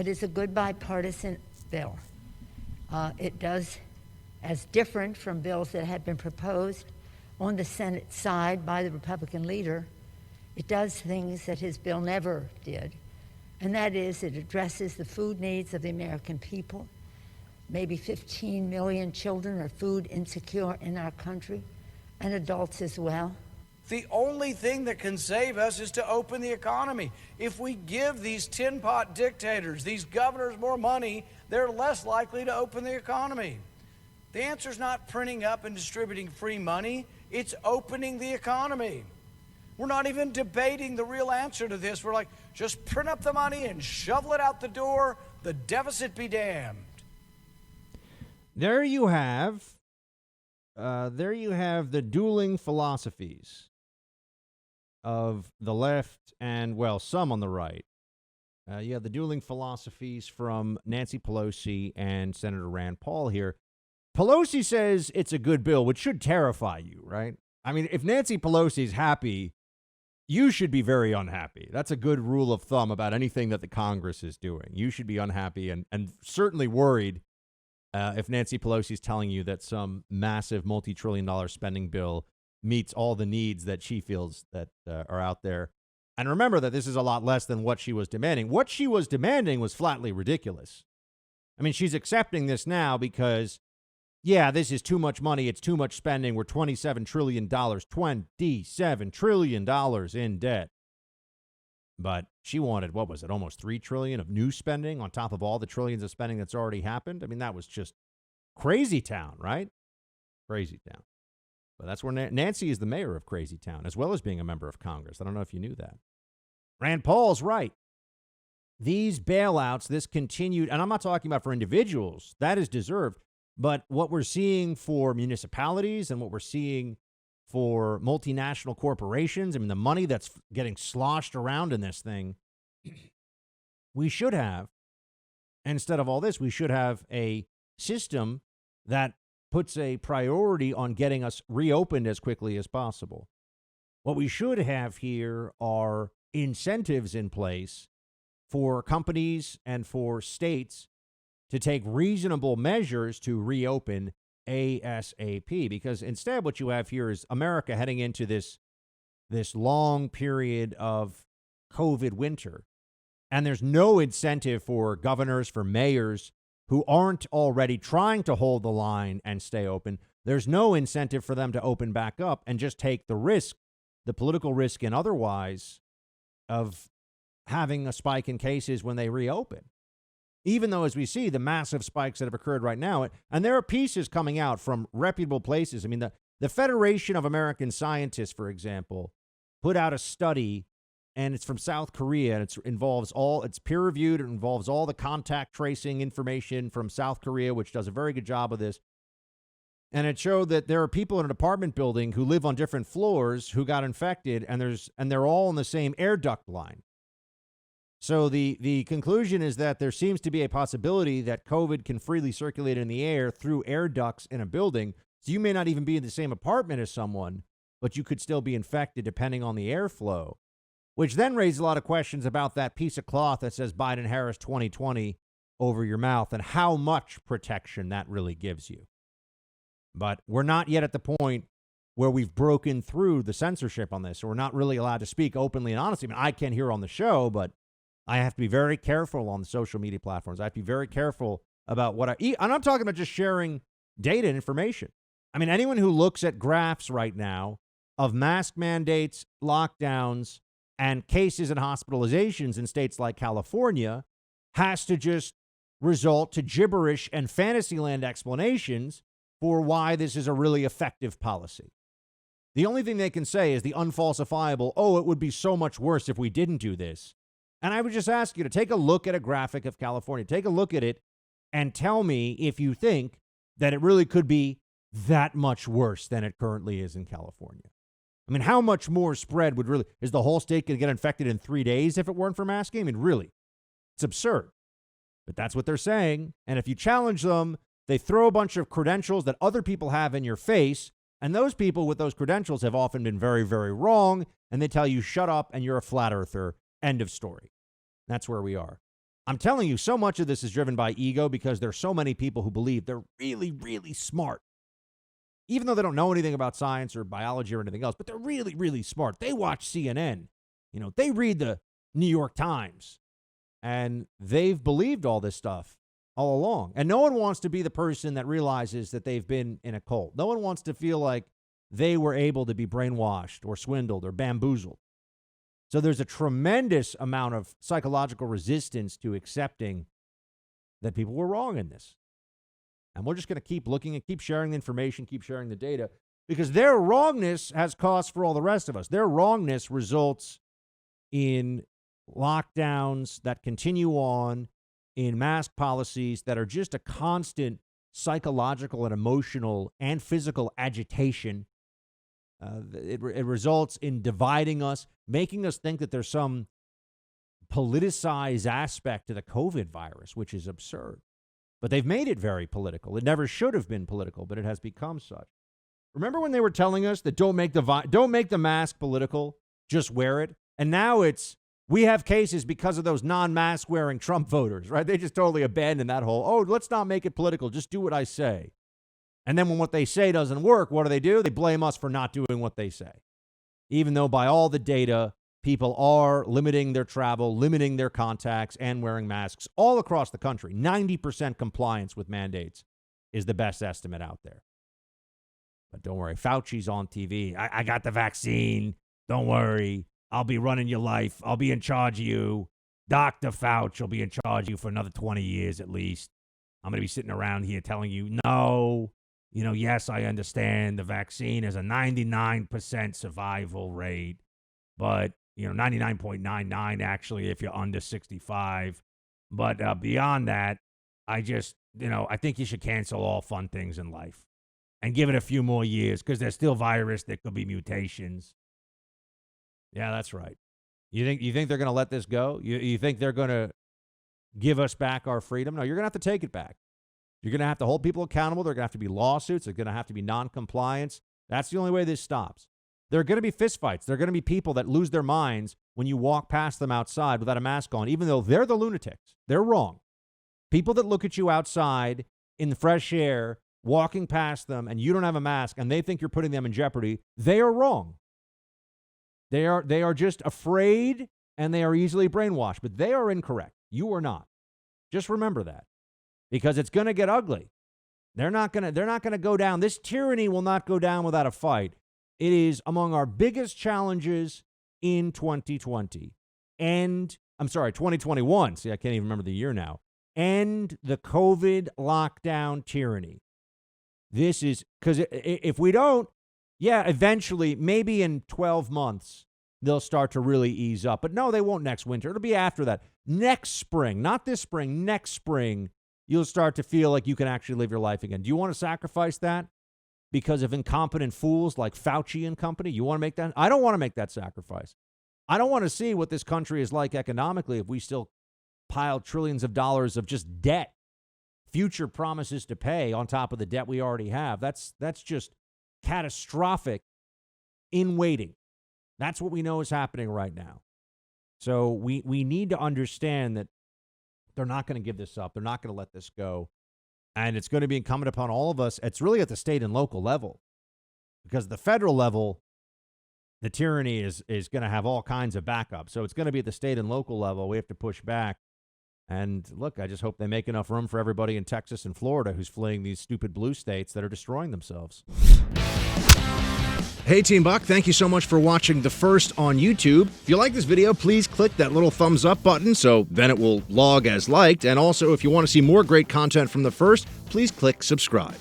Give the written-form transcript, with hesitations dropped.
It is a good bipartisan bill. It does, as different from bills that have been proposed on the Senate side by the Republican leader, it does things that his bill never did, and that is it addresses the food needs of the American people. Maybe 15 million children are food insecure in our country, and adults as well. The only thing that can save us is to open the economy. If we give these tin pot dictators, these governors, more money, they're less likely to open the economy. The answer is not printing up and distributing free money. It's opening the economy. We're not even debating the real answer to this. We're like, just print up the money and shovel it out the door. The deficit be damned. There you have the dueling philosophies of the left and, well, some on the right. You have the dueling philosophies from Nancy Pelosi and Senator Rand Paul here. Pelosi says it's a good bill, which should terrify you, right? I mean, if Nancy Pelosi's happy, you should be very unhappy. That's a good rule of thumb about anything that the Congress is doing. You should be unhappy and certainly worried if Nancy Pelosi is telling you that some massive multi-trillion-dollar spending bill meets all the needs that she feels that are out there. And remember that this is a lot less than what she was demanding. What she was demanding was flatly ridiculous. I mean, she's accepting this now because, yeah, this is too much money. It's too much spending. We're $27 trillion, $27 trillion in debt. But she wanted, what was it, almost $3 trillion of new spending on top of all the trillions of spending that's already happened. I mean, that was just crazy town, right? Crazy town. But that's where Nancy is the mayor of Crazy Town, as well as being a member of Congress. I don't know if you knew that. Rand Paul's right. These bailouts, this continued, and I'm not talking about for individuals, that is deserved, but what we're seeing for municipalities and what we're seeing for multinational corporations, I mean, the money that's getting sloshed around in this thing, we should have, instead of all this, we should have a system that puts a priority on getting us reopened as quickly as possible. What we should have here are incentives in place for companies and for states to take reasonable measures to reopen ASAP, because instead what you have here is America heading into this long period of COVID winter. And there's no incentive for governors, for mayors who aren't already trying to hold the line and stay open. There's no incentive for them to open back up and just take the risk, the political risk and otherwise, of having a spike in cases when they reopen. Even though, as we see, the massive spikes that have occurred right now, and there are pieces coming out from reputable places. I mean, the Federation of American Scientists, for example, put out a study, and it's from South Korea, and it's peer-reviewed. It involves all the contact tracing information from South Korea, which does a very good job of this. And it showed that there are people in an apartment building who live on different floors who got infected, and they're all in the same air duct line. So the conclusion is that there seems to be a possibility that COVID can freely circulate in the air through air ducts in a building. So you may not even be in the same apartment as someone, but you could still be infected depending on the airflow, which then raises a lot of questions about that piece of cloth that says Biden-Harris 2020 over your mouth and how much protection that really gives you. But we're not yet at the point where we've broken through the censorship on this. So we're not really allowed to speak openly and honestly. I mean, I can here on the show, but I have to be very careful on the social media platforms. I have to be very careful about what I eat. I'm not talking about just sharing data and information. I mean, anyone who looks at graphs right now of mask mandates, lockdowns, and cases and hospitalizations in states like California has to just result to gibberish and fantasyland explanations for why this is a really effective policy. The only thing they can say is the unfalsifiable, oh, it would be so much worse if we didn't do this. And I would just ask you to take a look at a graphic of California. Take a look at it and tell me if you think that it really could be that much worse than it currently is in California. I mean, how much more spread is the whole state going to get infected in 3 days if it weren't for masking? I mean, really, it's absurd. But that's what they're saying. And if you challenge them, they throw a bunch of credentials that other people have in your face. And those people with those credentials have often been very, very wrong. And they tell you, shut up and you're a flat earther. End of story. That's where we are. I'm telling you, so much of this is driven by ego because there's so many people who believe they're really, really smart. Even though they don't know anything about science or biology or anything else, but they're really, really smart. They watch CNN. They read the New York Times. And they've believed all this stuff all along. And no one wants to be the person that realizes that they've been in a cult. No one wants to feel like they were able to be brainwashed or swindled or bamboozled. So there's a tremendous amount of psychological resistance to accepting that people were wrong in this. And we're just going to keep looking and keep sharing the information, keep sharing the data, because their wrongness has cost for all the rest of us. Their wrongness results in lockdowns that continue on, in mask policies that are just a constant psychological and emotional and physical agitation. It results in dividing us, making us think that there's some politicized aspect to the COVID virus, which is absurd. But they've made it very political. It never should have been political, but it has become such. Remember when they were telling us that don't make the mask political, just wear it? And now we have cases because of those non-mask wearing Trump voters, right? They just totally abandoned that whole, let's not make it political, just do what I say. And then when what they say doesn't work, what do? They blame us for not doing what they say. Even though by all the data, people are limiting their travel, limiting their contacts, and wearing masks all across the country. 90% compliance with mandates is the best estimate out there. But don't worry, Fauci's on TV. I got the vaccine. Don't worry. I'll be running your life. I'll be in charge of you. Dr. Fauci will be in charge of you for another 20 years at least. I'm going to be sitting around here telling you, no, yes, I understand the vaccine has a 99% survival rate, but 99.99 actually if you're under 65. But beyond that, I think you should cancel all fun things in life and give it a few more years because there's still virus. There could be mutations. Yeah, that's right. You think they're going to let this go? You think they're going to give us back our freedom? No, you're going to have to take it back. You're going to have to hold people accountable. There are going to have to be lawsuits. There's going to have to be non-compliance. That's the only way this stops. There are going to be fistfights. There are going to be people that lose their minds when you walk past them outside without a mask on, even though they're the lunatics. They're wrong. People that look at you outside in the fresh air, walking past them, and you don't have a mask, and they think you're putting them in jeopardy, they are wrong. They are just afraid, and they are easily brainwashed, but they are incorrect. You are not. Just remember that, because it's going to get ugly. They're not going to go down. This tyranny will not go down without a fight. It is among our biggest challenges in 2020. 2021. See, I can't even remember the year now. End the COVID lockdown tyranny. This is because if we don't, eventually, maybe in 12 months, they'll start to really ease up. But no, they won't next winter. It'll be after that. Next spring, not this spring, next spring, you'll start to feel like you can actually live your life again. Do you want to sacrifice that because of incompetent fools like Fauci and company? You want to make that? I don't want to make that sacrifice. I don't want to see what this country is like economically if we still pile trillions of dollars of just debt, future promises to pay on top of the debt we already have. That's just catastrophic in waiting. That's what we know is happening right now. So we need to understand that they're not going to give this up. They're not going to let this go. And it's going to be incumbent upon all of us. It's really at the state and local level, because the federal level, the tyranny is going to have all kinds of backup. So it's going to be at the state and local level. We have to push back. And look, I just hope they make enough room for everybody in Texas and Florida who's fleeing these stupid blue states that are destroying themselves. Hey, Team Buck, thank you so much for watching The First on YouTube. If you like this video, please click that little thumbs up button so then it will log as liked. And also, if you want to see more great content from The First, please click subscribe.